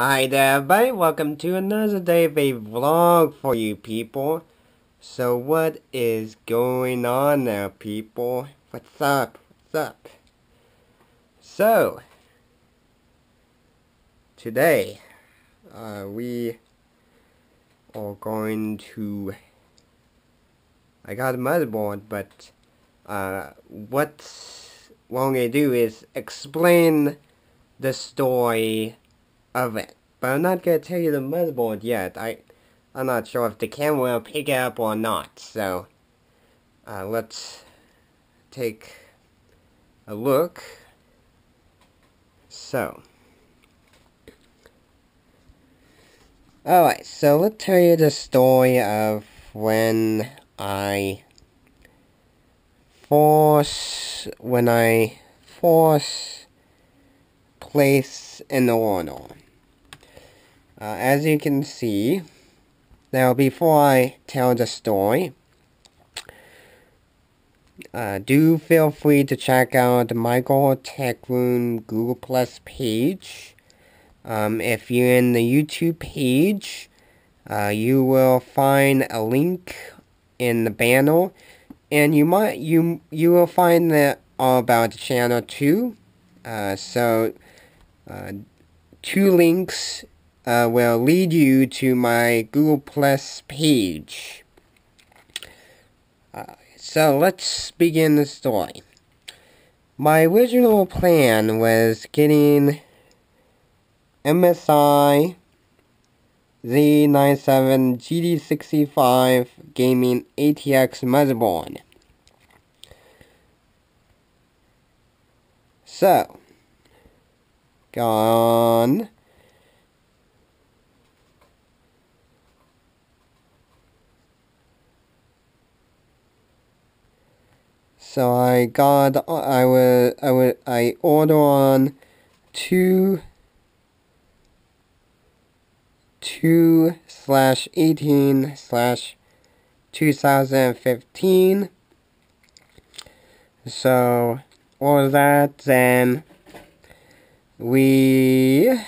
Hi there everybody, welcome to another day of a vlog for you people. So what is going on now people? What's up? So, today, we are going to, I got a motherboard, but, what I'm going to do is explain the story of it. But I'm not going to tell you the motherboard yet. I'm not sure if the camera will pick it up or not. So, let's take a look. So, alright, so let's tell you the story of when I force place an order. As you can see, now before I tell the story, do feel free to check out the Michaeltechroom Google Plus page. If you're in the YouTube page, you will find a link in the banner, and you will find that all about the channel too. So two links will lead you to my Google Plus page. So let's begin the story. My original plan was getting MSI Z97 GD65 gaming ATX motherboard. So, gone. So I order on 2/18/2015. So order that, then it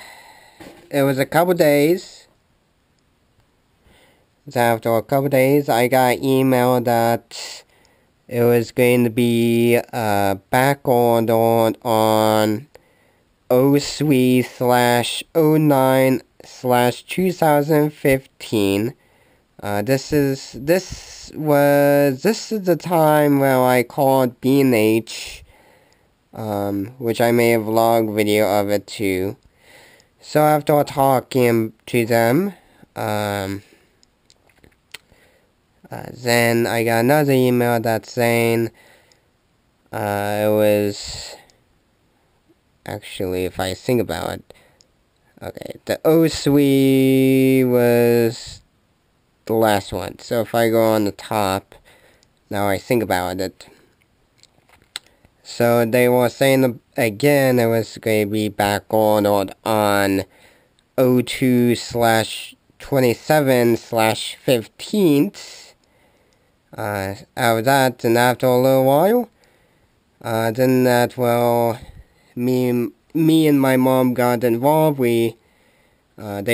was a couple days. So after a couple days, I got email that it was going to be back ordered on 03/09/2015. This is the time where I called B&H, which I made a vlog video of it too. So after talking to them, then I got another email that's saying it was actually, if I think about it, okay, the 03 was the last one. So if I go on the top, now I think about it. So they were saying again it was going to be back ordered on 02/27/15th. Out of that, and after a little while, then that, well, me and my mom got involved. They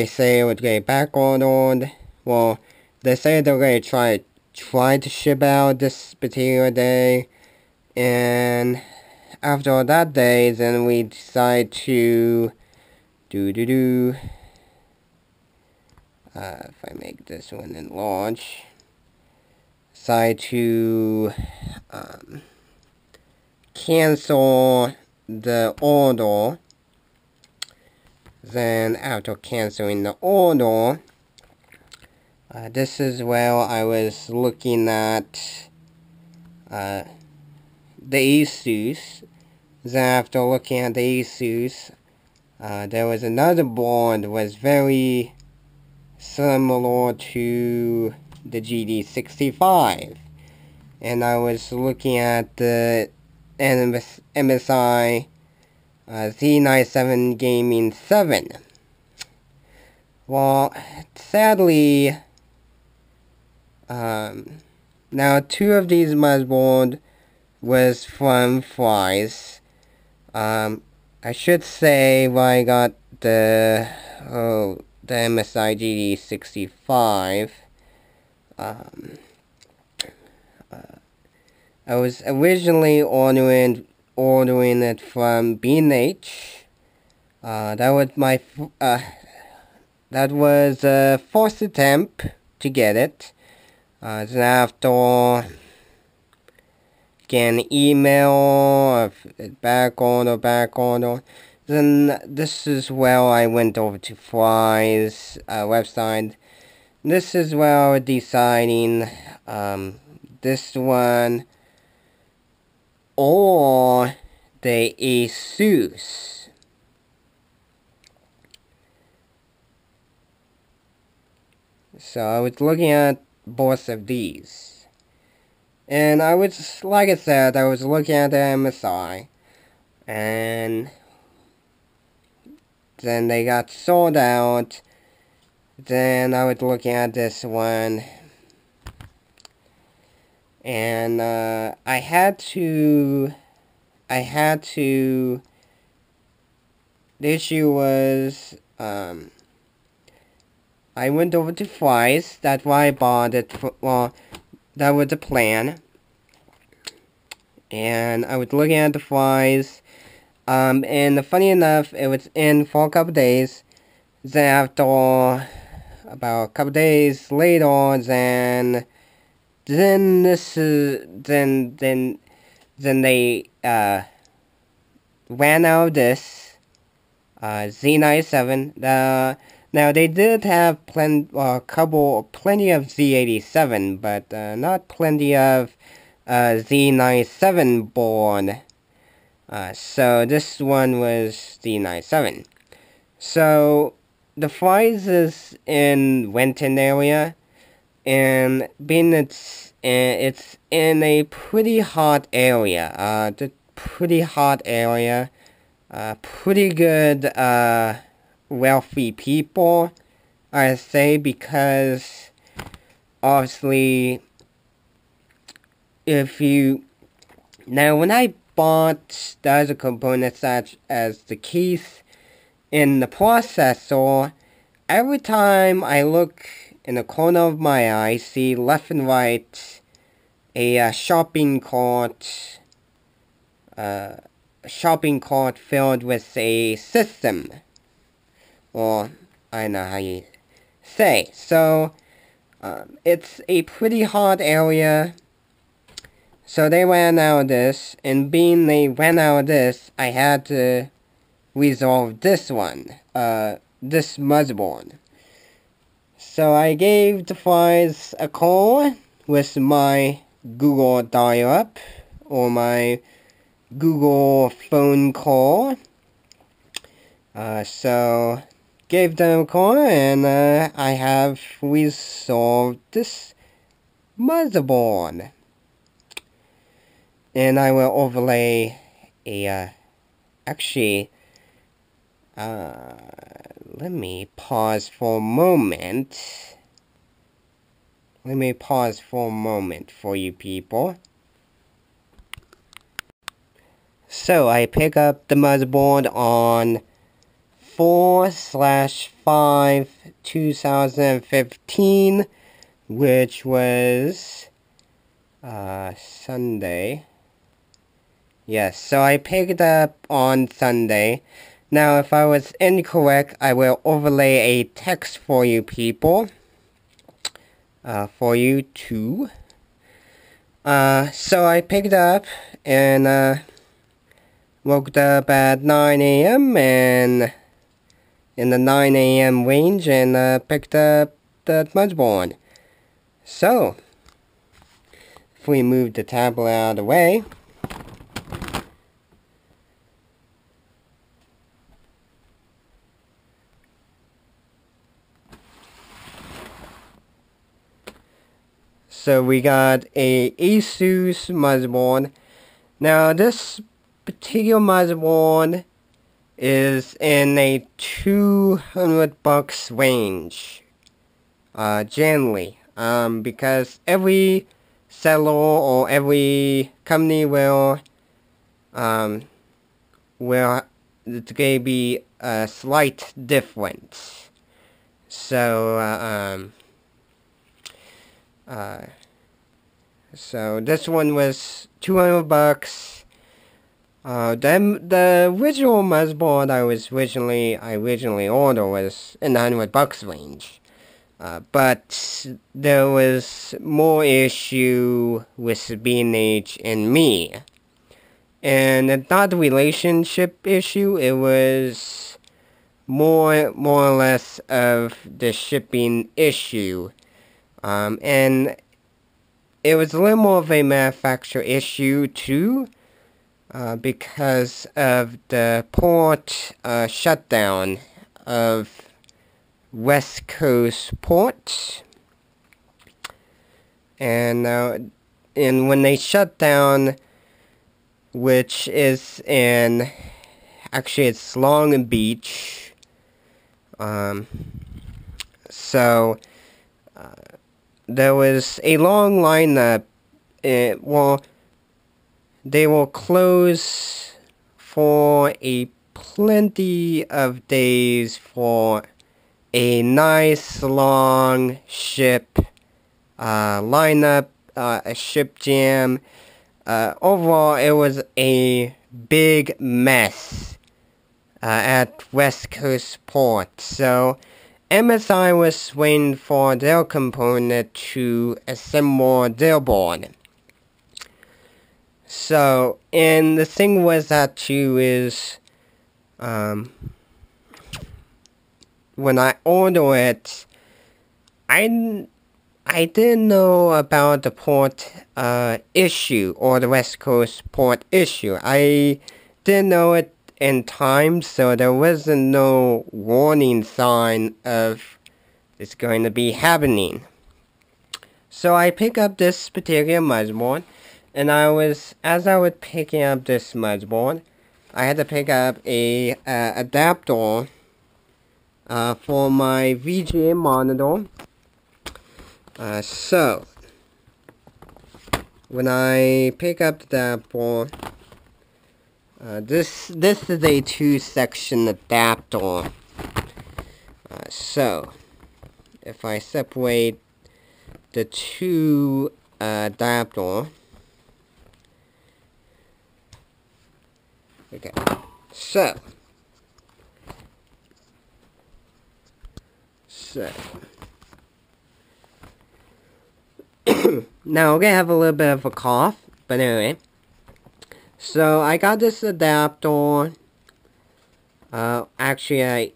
say it would get back ordered. Well, they say they're going to try to ship out this particular day, and after that day, then we decide to if I make this one enlarge, decide to cancel the order. Then after canceling the order, this is where I was looking at the Asus. Then after looking at the Asus, there was another board that was very similar to the GD65, and I was looking at the MSI Z97 Gaming 7. Well, sadly, now two of these motherboards was from Fry's. I should say where I got the MSI GD65. I was originally ordering it from B&H. That was a first attempt to get it. Then after getting an email of back order, then this is where I went over to Fry's website. This is where I was deciding this one or the Asus. So I was looking at both of these, and I was, like I said, I was looking at the MSI, and then they got sold out. Then I was looking at this one, and I had to, the issue was, I went over to Fry's. That's why I bought it. Well, that was the plan. And I was looking at the Fry's. And funny enough, it was in for a couple days. Then after about a couple days later, then they ran out of this Z97. Now they did have plenty of Z87, but not plenty of Z97 board. So this one was Z97. So the Fry's is in Winton area, and being it's in a pretty hot area. Pretty good wealthy people, I say, because obviously when I bought the other components such as the keys in the processor, every time I look in the corner of my eye, I see left and right a shopping cart filled with a system. Or, I don't know how you say. So, it's a pretty hot area. So they ran out of this. And being they ran out of this, I had to resolve this one. This motherboard. So I gave the Fry's a call with my Google dial-up. Or my Google phone call. So gave them a call, and I have resolved this motherboard. And I will overlay a, let me pause for a moment. Let me pause for a moment for you people. So I pick up the motherboard on 4/5/2015, which was Sunday. Yes, so I picked it up on Sunday. Now, if I was incorrect, I will overlay a text for you people. For you too. So I picked it up and woke up at 9 a.m. and in the 9 a.m. range and picked up the motherboard. So, if we move the tablet out of the way, so we got a Asus motherboard. Now this particular motherboard is in a $200 range, generally, because every seller or every company will it's going to be a slight difference. So, so this one was $200. Then the original motherboard I originally ordered was in the $100 range. But there was more issue with B&H and me. And it's not a relationship issue, it was more or less of the shipping issue. And it was a little more of a manufacturer issue too, because of the port shutdown of West Coast port. And when they shut down, which is actually it's Long Beach, so there was a long lineup. Well, they will close for a plenty of days for a nice long ship lineup, a ship jam. Overall, it was a big mess at West Coast Port. So MSI was waiting for their component to assemble their board. So, and the thing was that too is, when I ordered it, I didn't know about the port issue, or the West Coast port issue. I didn't know it in time, so there wasn't no warning sign of it's going to be happening. So I pick up this particular motherboard, and as I was picking up this motherboard, I had to pick up a adapter for my VGA monitor. So when I pick up the adapter, this is a 2-section adapter. So if I separate the two adapter, okay, so now I'm gonna have a little bit of a cough, but anyway. So I got this adapter. Actually,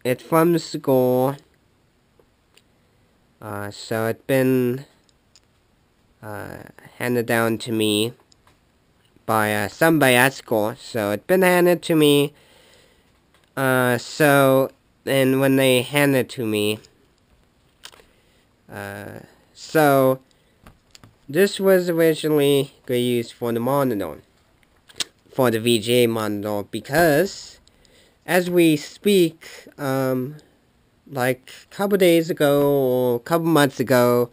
it's from school. So it's been handed down to me by somebody at school. So it's been handed to me. So, and when they hand it to me, so this was originally going to use for the monitor, for the VGA monitor, because as we speak, like a couple days ago or a couple months ago,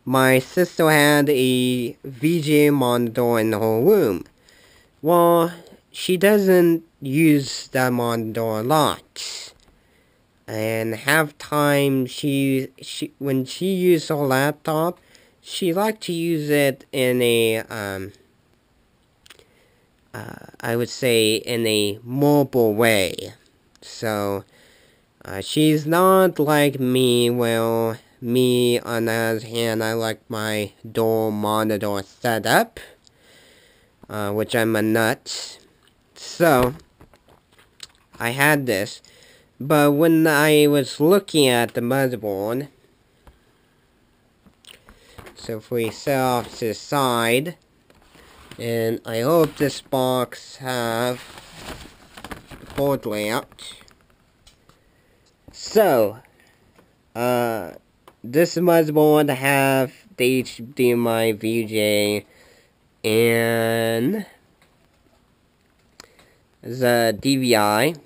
my sister had a VGA monitor in the whole room. Well, she doesn't use that monitor a lot. And half time when she used her laptop, she liked to use it in a I would say in a mobile way. So she's not like me. Well, me on the other hand, I like my dual monitor setup, which I'm a nut. So I had this. But when I was looking at the motherboard, so if we set off to the side, and I hope this box have the board layout. So, this motherboard have the HDMI VGA and the DVI.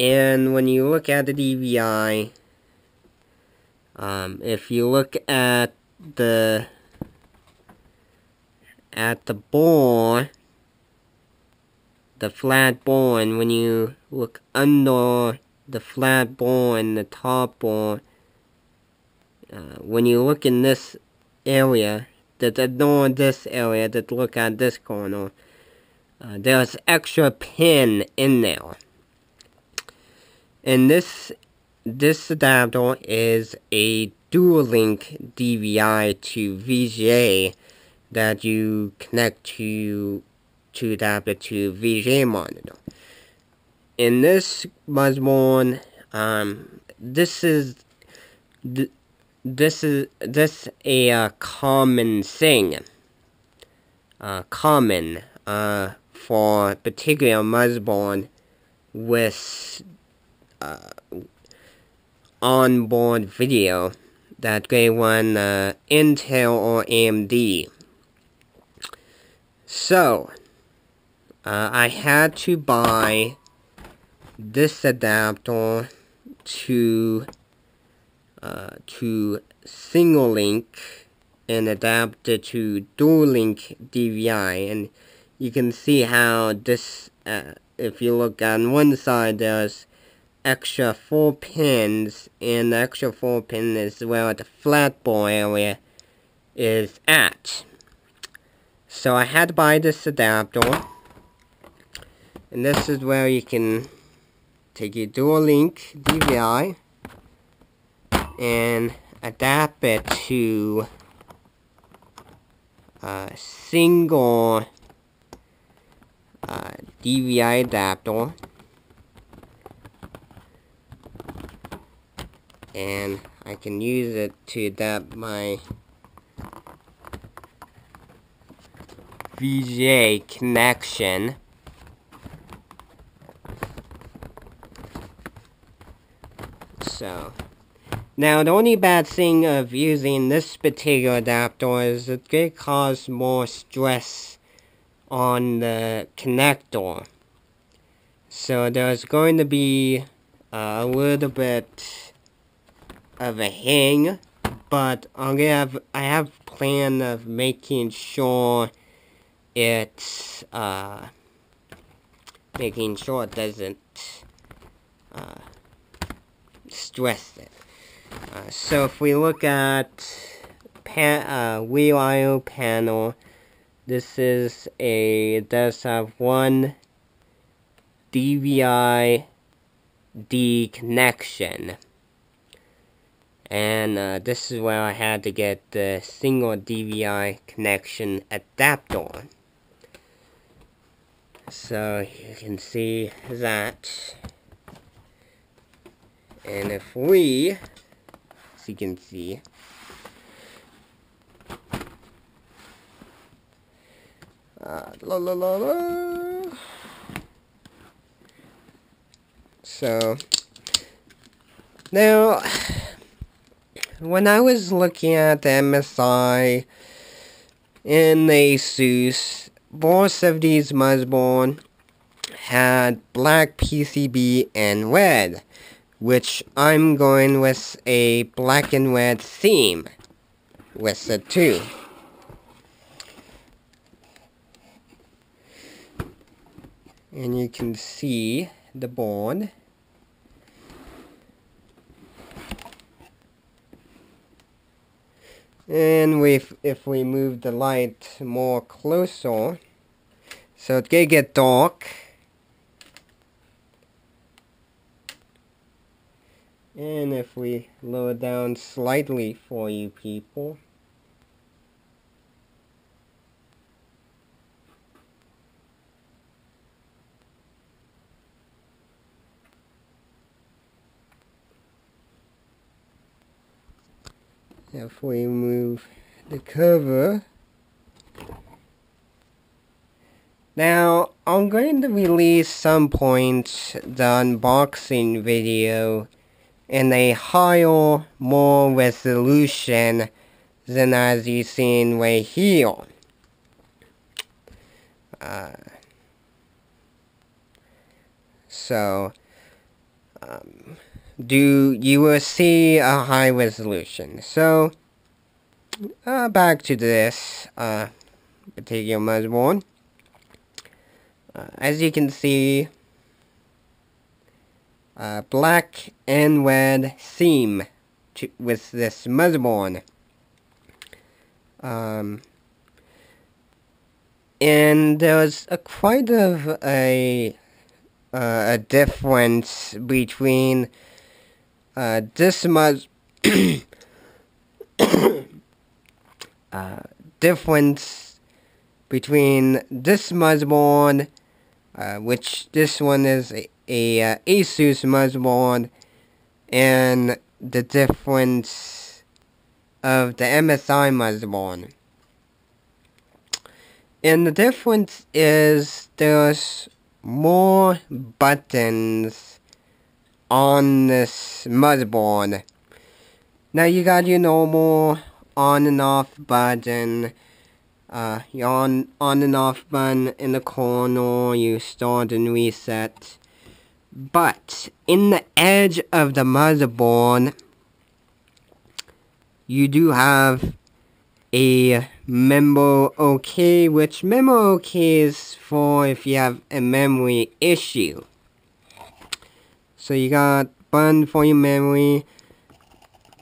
And when you look at the DVI, if you look at the board, the flat board, when you look under the flat board and the top board, when you look in this area, that ignore this area, that look at this corner, there's extra pin in there. And this adapter is a dual link DVI to VGA that you connect to adapter to VGA monitor. In this motherboard, this a common thing, for particular motherboard with onboard video that they run Intel or AMD. So I had to buy this adapter to single link and adapter to dual link DVI, and you can see how this, if you look on one side, there's extra 4 pins, and the extra 4 pin is where the flatboard area is at. So I had to buy this adapter, and this is where you can take your dual link DVI and adapt it to a single DVI adapter, and I can use it to adapt my VGA connection. So now the only bad thing of using this particular adapter is it could cause more stress on the connector. So there's going to be a little bit of a hang, but I have plan of making sure it doesn't stress it. So if we look at wheel I/O panel, this is it does have one DVI-D connection, and this is where I had to get the single DVI connection adapter. So you can see that, and if we, as you can see, so now when I was looking at the MSI and the Asus, both of these motherboards had black PCB and red, which I'm going with a black and red theme with it too. And you can see the board. And if we move the light more closer, so it's gonna get dark. And if we lower down slightly for you people, if we move the cover. Now, I'm going to release some point the unboxing video in a higher, more resolution than as you seen right here. So, you will see a high resolution. So, back to this particular motherboard. as you can see, black and red theme with this motherboard. And there's quite of a difference between this difference between this motherboard, which this one is a Asus motherboard, and the difference of the MSI motherboard. And the difference is there's more buttons on this motherboard. Now you got your normal on and off button, your on and off button in the corner, you start and reset. But in the edge of the motherboard, you do have a memory OK, which memory OK is for if you have a memory issue. So you got button for your memory,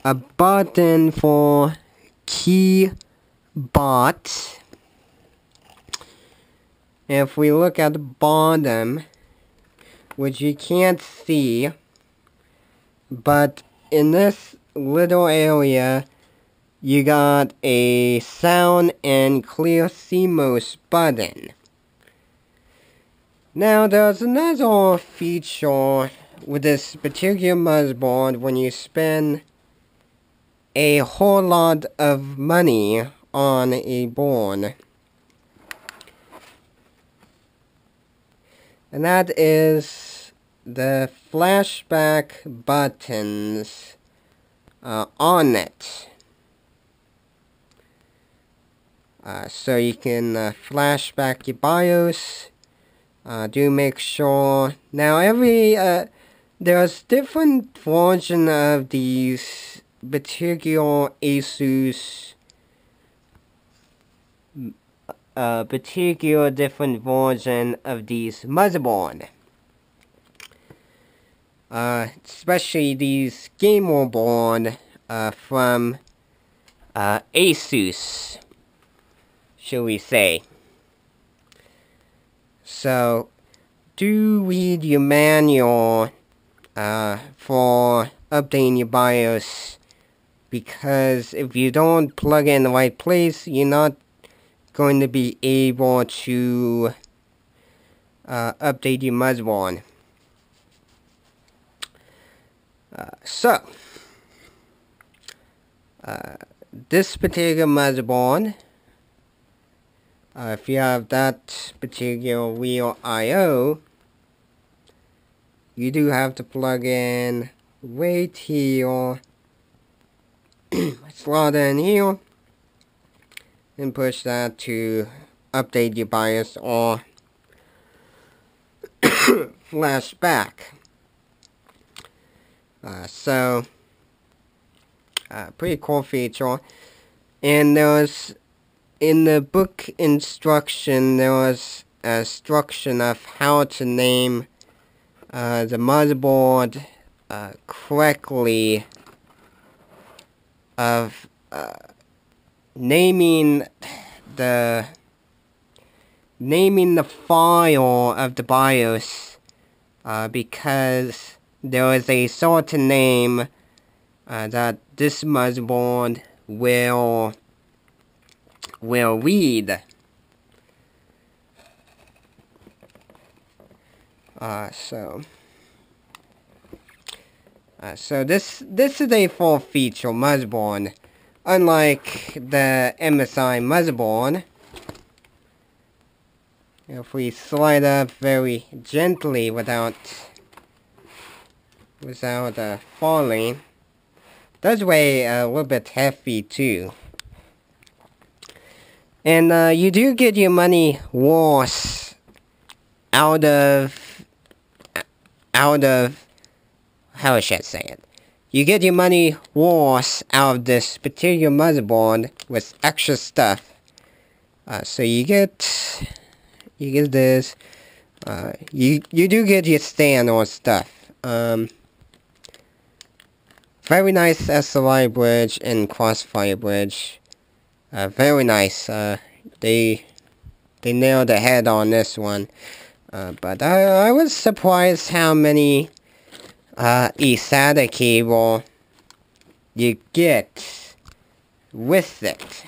a button for keyboard. If we look at the bottom, which you can't see, but in this little area, you got a sound and clear CMOS button. Now there's another feature with this particular motherboard when you spend a whole lot of money on a board. And that is the flashback buttons on it. So you can flash back your BIOS. Do make sure. Now there's different version of these particular Asus. Particular different version of these motherboard. Especially these gamer board from Asus, shall we say. So, do read your manual for updating your BIOS, because if you don't plug in the right place, you're not going to be able to update your motherboard. This particular motherboard, if you have that particular real I/O, you do have to plug in right here, slot in here, and push that to update your BIOS or flash back. Pretty cool feature. And there was, in the book instruction, there was a instruction of how to name the motherboard correctly, of naming the file of the BIOS, because there is a certain name that this motherboard will read. So this is a full feature motherboard, unlike the MSI motherboard. If we slide up very gently without falling, does weigh a little bit heavy too. And you do get your money worth out of, how should I say it? You get your money worth out of this particular motherboard with extra stuff. So you get this. you do get your stand or stuff. Very nice SLI bridge and crossfire bridge. Very nice. They nailed the head on this one. But I was surprised how many eSATA cable you get with it.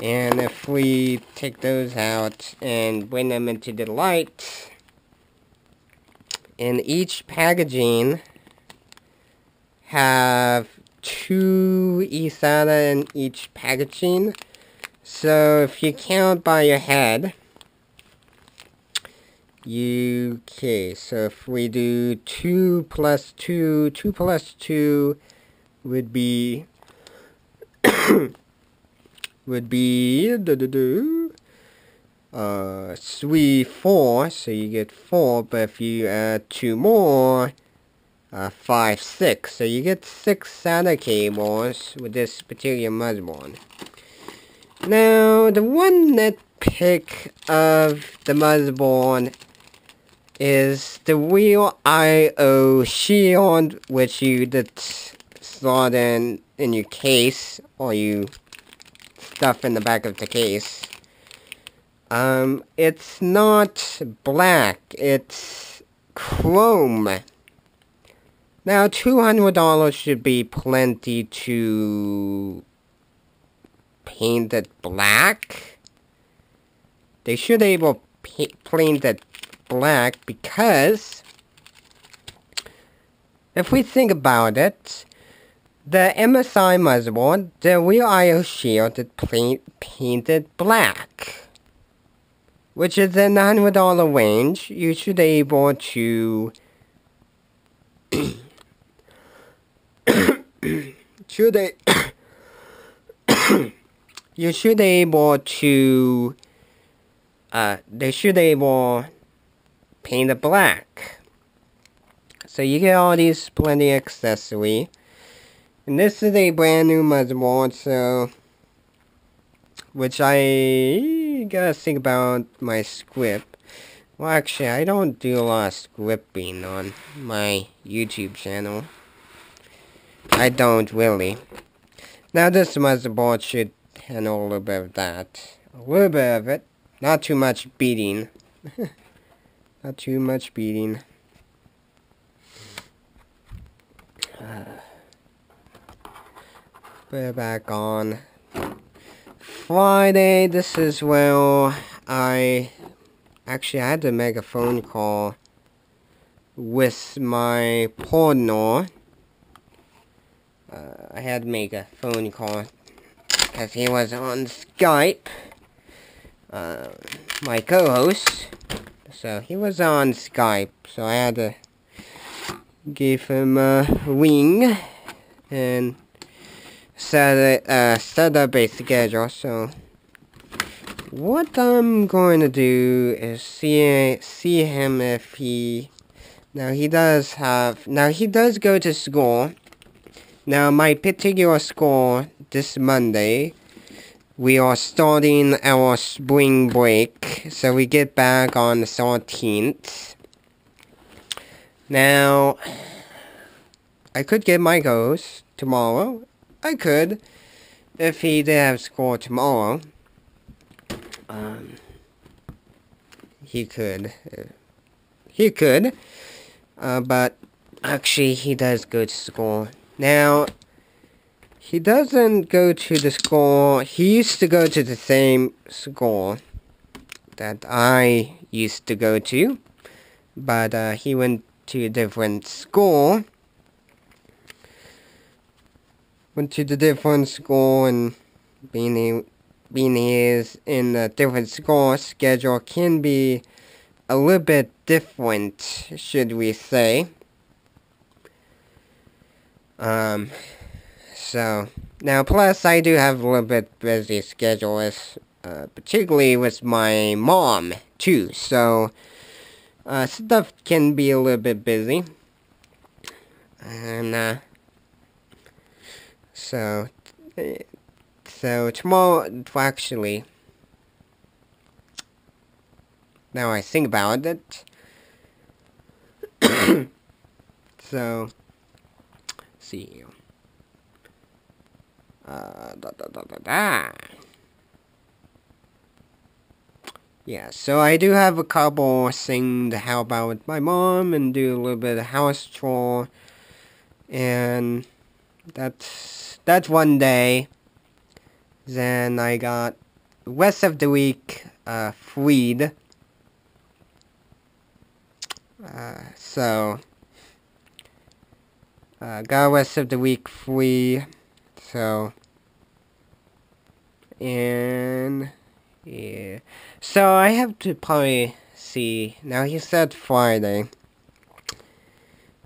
And if we take those out and bring them into the light, in each packaging have 2 eSATA in each packaging. So if you count by your head, okay, so if we do 2 plus 2, 2 plus 2 would be 3, 4, so you get 4, but if you add 2 more, 5, 6, so you get 6 SATA cables with this particular motherboard. Now, the one nitpick of the motherboard is the real I/O shield, which you did slot in your case, or you stuff in the back of the case. It's not black, it's chrome. Now, $200 should be plenty to paint it black. They should be able to paint it black because if we think about it, the MSI motherboard, the real I/O shield is painted black, which is in the $100 range. You should be able to you should be able to they should be able paint it black. So you get all these plenty accessory. And this is a brand new motherboard, so which I gotta think about my script. Well, actually, I don't do a lot of scripting on my YouTube channel. I don't really. Now this motherboard should handle a little bit of that. A little bit of it. Not too much beating. Not too much beating. Put it back on. Friday, this is where I had to make a phone call with my partner. I had to make a phone call because he was on Skype. My co-host. So he was on Skype, so I had to give him a ring and set up a schedule. So what I'm going to do is see him if he does go to school. Now my particular school this Monday, we are starting our spring break, so we get back on the 13th. Now, I could get my host tomorrow. I could, if he did have school tomorrow. He could. But actually, he does go to school. Now, he doesn't go to the school. He used to go to the same school that I used to go to, but he went to a different school. Went to the different school, and being he is in a different school, schedule can be a little bit different, should we say. So, now plus I do have a little bit busy schedule, particularly with my mom, too. So, stuff can be a little bit busy. And, so tomorrow, actually, now I think about it. So, let's see. Yeah, so I do have a couple things to help out with my mom and do a little bit of house chore. And that's one day. Then I got the rest of the week freed. Got the rest of the week free. So, and yeah. So I have to probably see. Now he said Friday.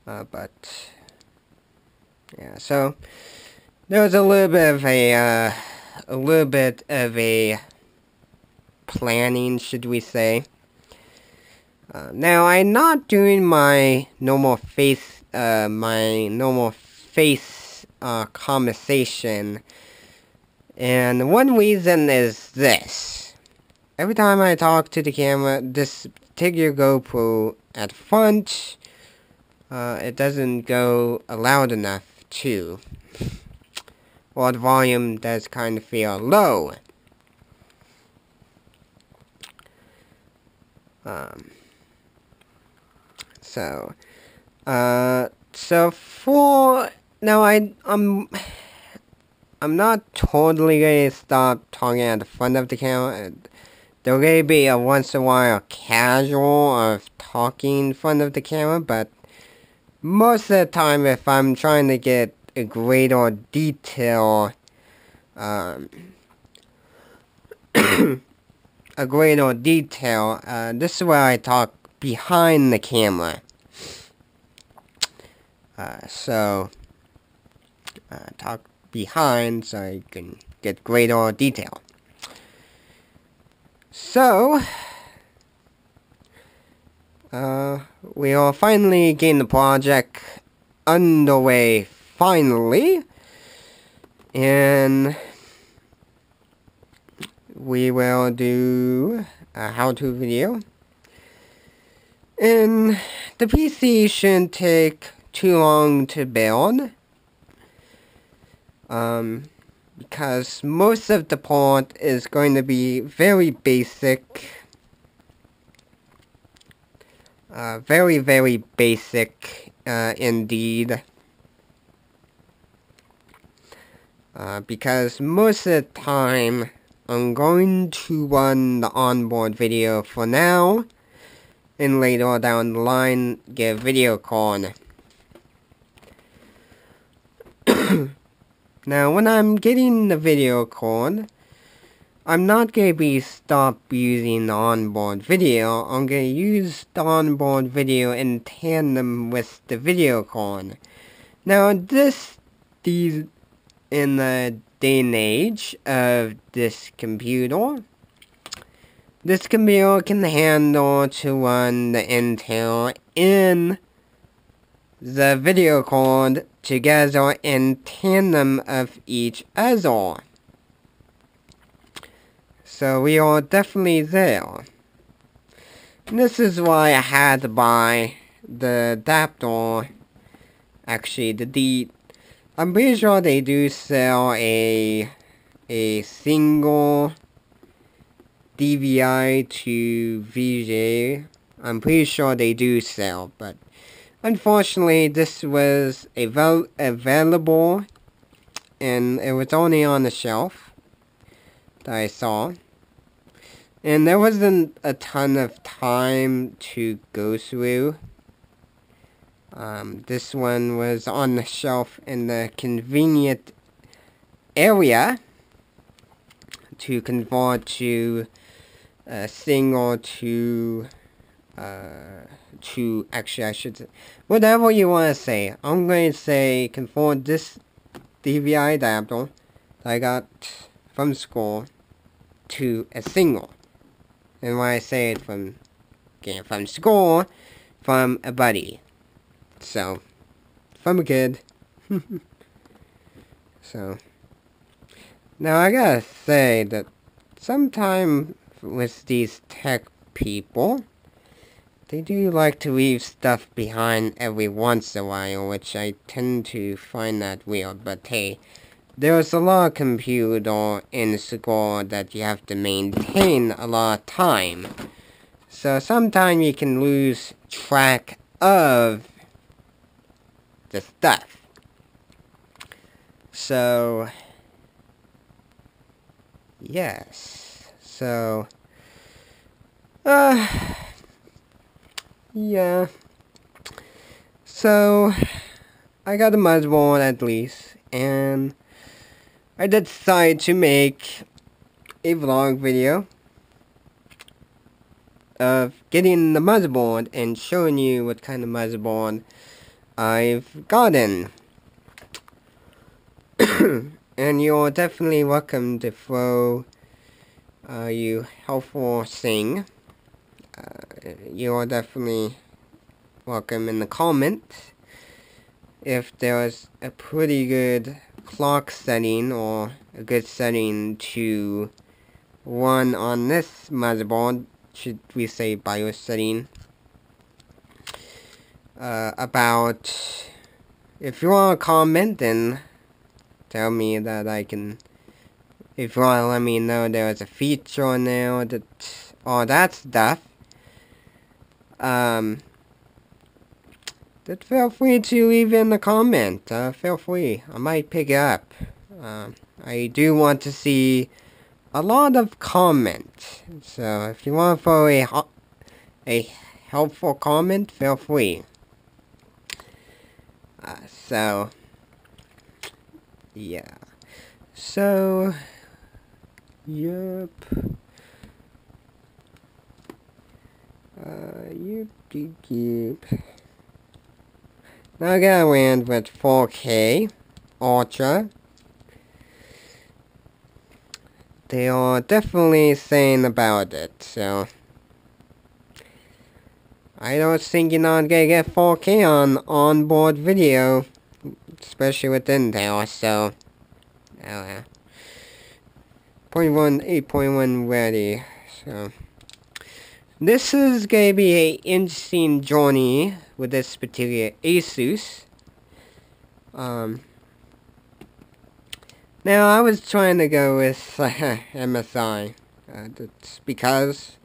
But yeah, so there was a little bit of a planning, should we say. Now I'm not doing my normal face conversation, and one reason is this. Every time I talk to the camera, this particular GoPro at front, it doesn't go loud enough too. Well, the volume does kind of feel low. So for now, I'm not totally gonna stop talking at the front of the camera. There may be a once in a while casual of talking in front of the camera, but most of the time, if I'm trying to get a greater detail, this is where I talk behind the camera. Talk behind so I can get greater detail. So, we are finally getting the project underway, finally, and we will do a how-to video. And the PC shouldn't take too long to build, because most of the part is going to be very basic, very basic indeed, because most of the time I'm going to run the onboard video for now, and later down the line get a video card. Now, when I'm getting the video card, I'm not going to be stop using the onboard video. I'm going to use the onboard video in tandem with the video card. Now, in the day and age of this computer can handle to run the Intel in the video card together in tandem of each other. So we are definitely there. And this is why I had to buy the adapter. Actually, I'm pretty sure they do sell a single DVI to VGA. I'm pretty sure they do sell, but unfortunately, this was available, and it was only on the shelf that I saw. And there wasn't a ton of time to go through. This one was on the shelf in the convenient area to convert to a single to actually I should say, whatever you want to say. I'm going to say convert this DVI adapter that I got from school to a single. And when I say it from school, from a buddy. So, from a kid. So, now I gotta say that sometime with these tech people, they do like to leave stuff behind every once in a while, which I tend to find that weird. But hey, there's a lot of computer in school that you have to maintain a lot of time. So sometimes you can lose track of the stuff. So, yes. So, yeah. So, I got a motherboard at least, and I decided to make a vlog video of getting the motherboard and showing you what kind of motherboard I've gotten. And you're definitely welcome to throw you helpful thing. You're definitely welcome in the comments if there's a pretty good clock setting or a good setting to run on this motherboard. Should we say BIOS setting? About, if you want to comment, then tell me that I can, if you want to let me know there's a feature on there, that, all that stuff, that feel free to leave in the comment. Feel free, I might pick it up. I do want to see a lot of comments, so if you want to throw a helpful comment, feel free. So, yeah. So, yep. Yep. Now I got land with 4K Ultra. They are definitely saying about it, so I don't think you're not gonna get 4K on onboard video, especially with Intel, so 8.1 ready, so this is gonna be a interesting journey with this particular Asus. Now I was trying to go with MSI, that's because,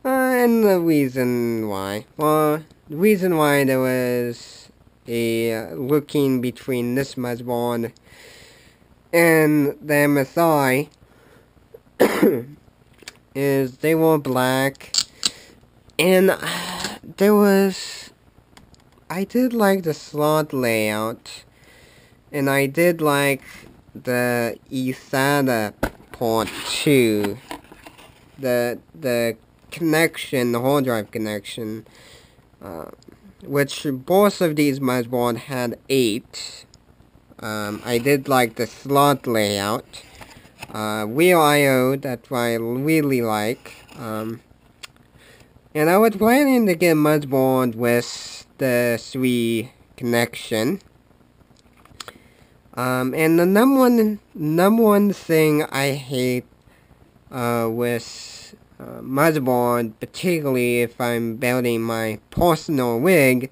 and the reason why, well, the reason why there was a looking between this motherboard and the MSI is they were black, and there was, I did like the slot layout, and I did like the eSATA port too, the connection, the hard drive connection, which both of these motherboards had 8. I did like the slot layout. Real I/O, that's what I really like. And I was planning to get a motherboard with the 3 connection. And the number one thing I hate with motherboard, particularly if I'm building my personal rig,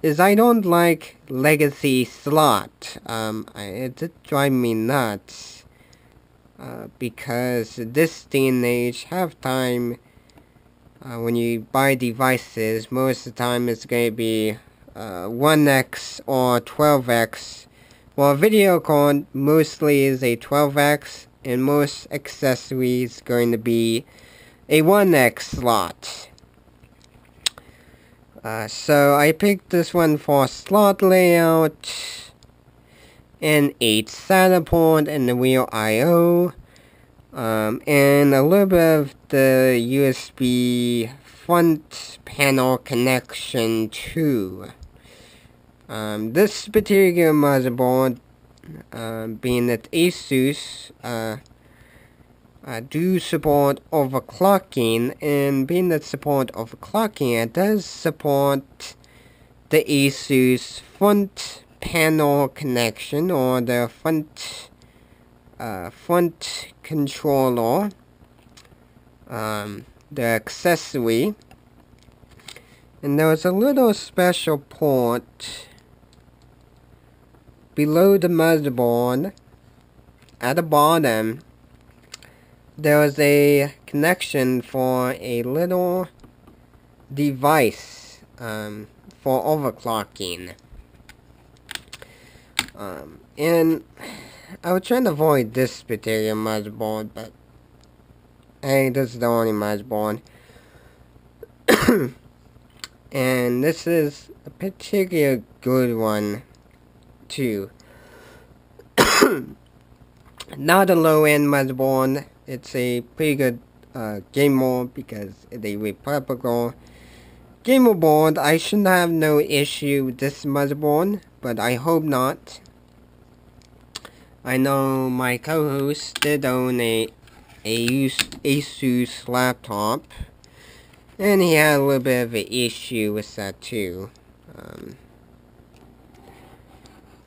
is I don't like legacy slot. It did drive me nuts. Because this day and age, half time, when you buy devices, most of the time it's going to be 1x or 12x. Well, a video card mostly is a 12x, and most accessories going to be a 1x slot. So I picked this one for slot layout, and 8 SATA port, and the real I/O, and a little bit of the USB front panel connection too. This particular motherboard, being that Asus do support overclocking, and being that support overclocking, it does support the Asus front panel connection, or the front the accessory. And there was a little special port below the motherboard. At the bottom, there was a connection for a little device for overclocking. And I was trying to avoid this particular motherboard, but hey, this is the only motherboard. And this is a particular good one too. Not a low-end motherboard. It's a pretty good gamer because it's a replicable gamer board. I should have no issue with this motherboard, but I hope not. I know my co-host did own a Asus laptop, and he had a little bit of an issue with that too.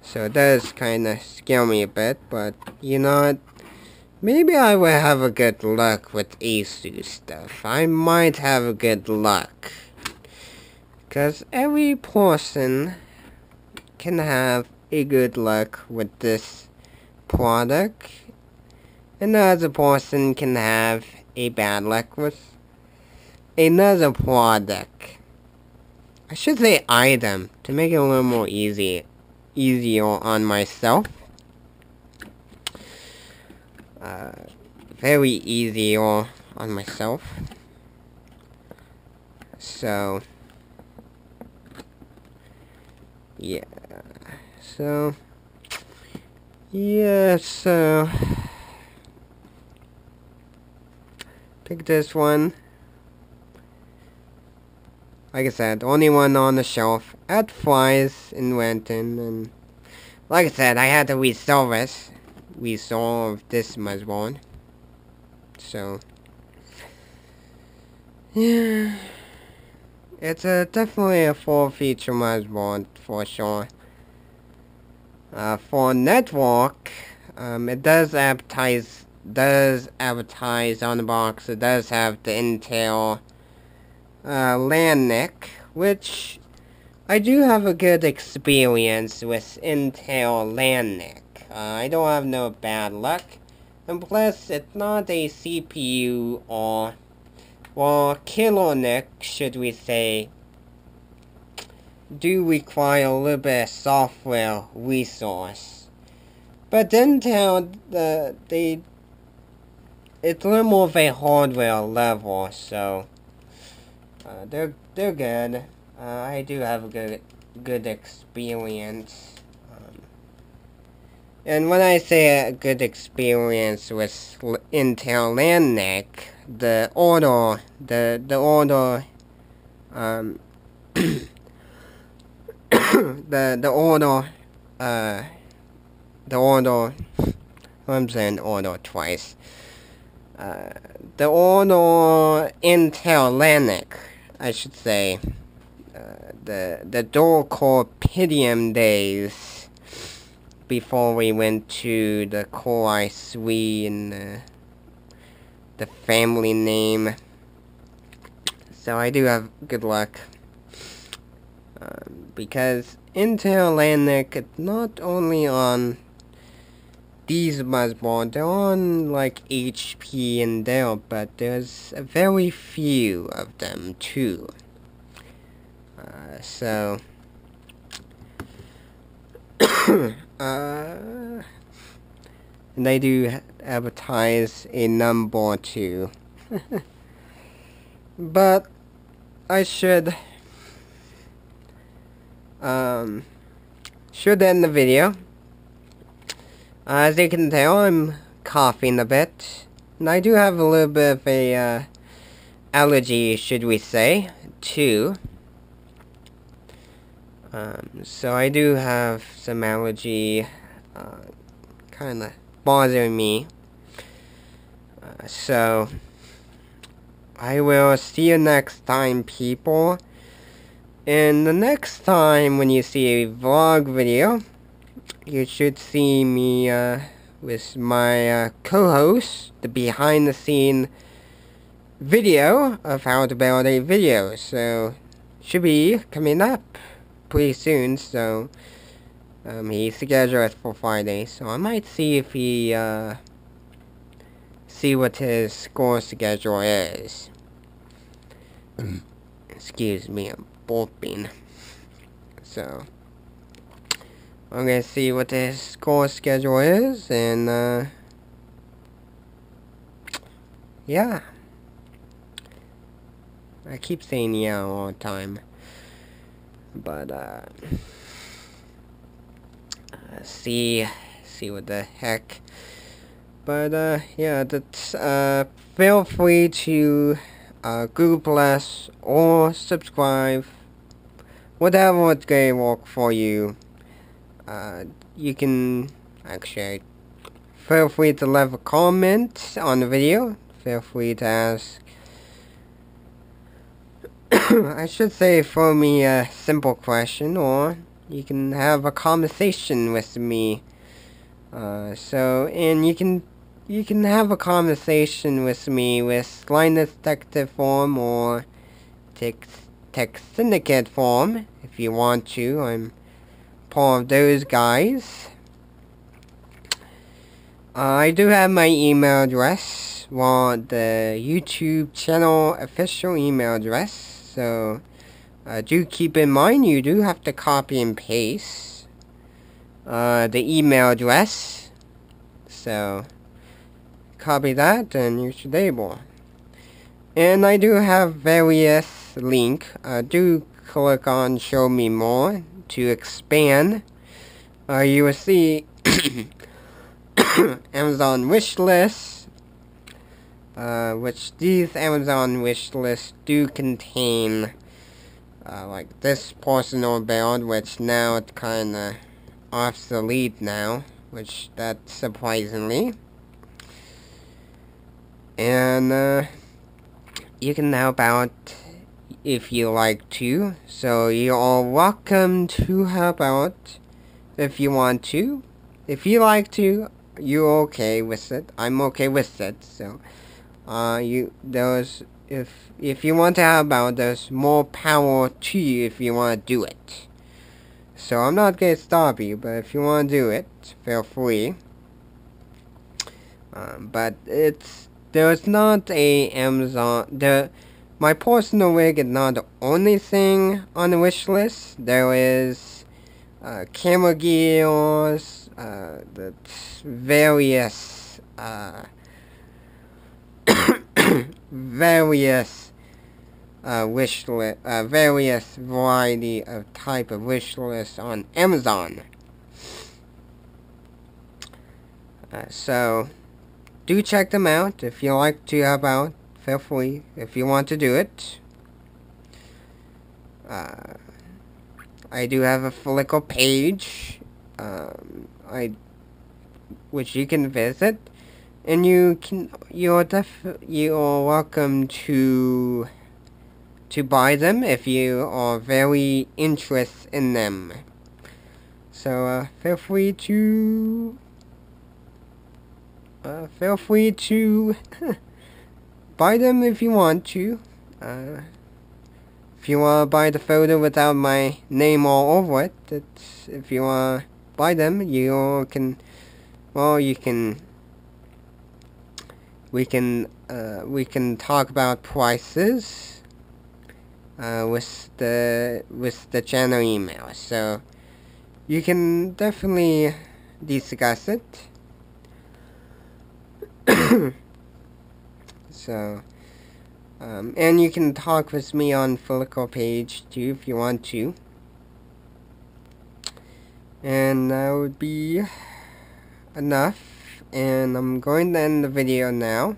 So it does kind of scare me a bit, but you know what? Maybe I will have a good luck with Asus stuff. I might have a good luck. Because every person can have a good luck with this product. Another person can have a bad luck with another product. I should say item, to make it a little more easier on myself. Very easy on myself. So yeah. So pick this one. Like I said, only one on the shelf at Fry's in Renton, and like I said, I had to resolve this motherboard. So yeah, it's definitely a full feature motherboard for sure. For network, it does advertise on the box. It does have the Intel LAN NIC, which I do have a good experience with Intel LAN NIC. I don't have no bad luck, and plus it's not a CPU or killer NIC, should we say, do require a little bit of software resource. But Intel, it's a little more of a hardware level, so they're good. I do have a good experience. And when I say a good experience with Intel LAN NIC, the order, I'm saying order twice. The order Intel LAN NIC, I should say, the dual core Pentium days before we went to the Core i3 and the family name. So I do have good luck. Because Intel LAN NIC is not only on these motherboards, they're on like HP and Dell, but there's a very few of them too. So and they do advertise a number too. But I should end the video. As you can tell, I'm coughing a bit, and I do have a little bit of a allergy, should we say, too. So I do have some allergy kind of bothering me. So I will see you next time, people. And the next time when you see a vlog video, you should see me with my co-host, the behind the scene video of how to build a video, so should be coming up pretty soon. So he scheduled it for Friday, so I might see if he see what his school schedule is. Excuse me, I'm burping. So I'm gonna see what his school schedule is, and yeah. I keep saying yeah all the time, but see what the heck. But yeah, that's feel free to Google Plus or subscribe, whatever would work for you. You can actually feel free to leave a comment on the video. Feel free to ask. I should say, throw me a simple question, or you can have a conversation with me. And you can have a conversation with me with linustechtips form or Tech Syndicate form if you want to. I'm part of those guys. I do have my email address, the YouTube channel official email address. So do keep in mind you do have to copy and paste the email address. So copy that and you should be able. And I do have various links. Do click on show me more to expand. You will see Amazon wish lists, which these Amazon wish lists do contain like this personal build, which now it's kinda obsolete now, which that's surprisingly. And you can help out if you like to, so you're all welcome to help out if you want to. If you like to, you're okay with it. I'm okay with it. So if you want to help out, there's more power to you if you want to do it. So I'm not gonna stop you, but if you want to do it, feel free. But there's not a Amazon. My personal rig is not the only thing on the wish list. There is camera gears, that's various various variety of type of wish lists on Amazon. So do check them out. If you like to help out, feel free if you want to do it. I do have a Flickr page, which you can visit, and you're welcome to buy them if you are very interested in them. So feel free to buy them if you want to. If you want to buy the photo without my name all over it, if you want to buy them, you can. Well, we can talk about prices with the channel email. So you can definitely discuss it. So. And you can talk with me on Flickr page too if you want to. And that would be enough. And I'm going to end the video now.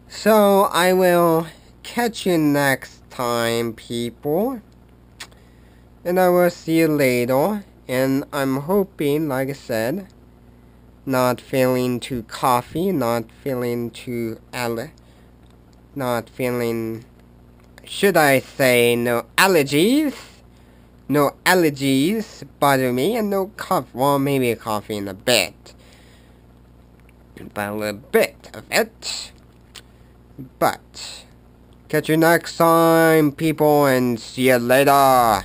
So I will catch you next time, people. And I will see you later. And I'm hoping, like I said, not feeling too coffee, not feeling too should I say no allergies bother me, and no cough, well, maybe a coffee in a bit, but a little bit of it. But catch you next time, people, and see you later.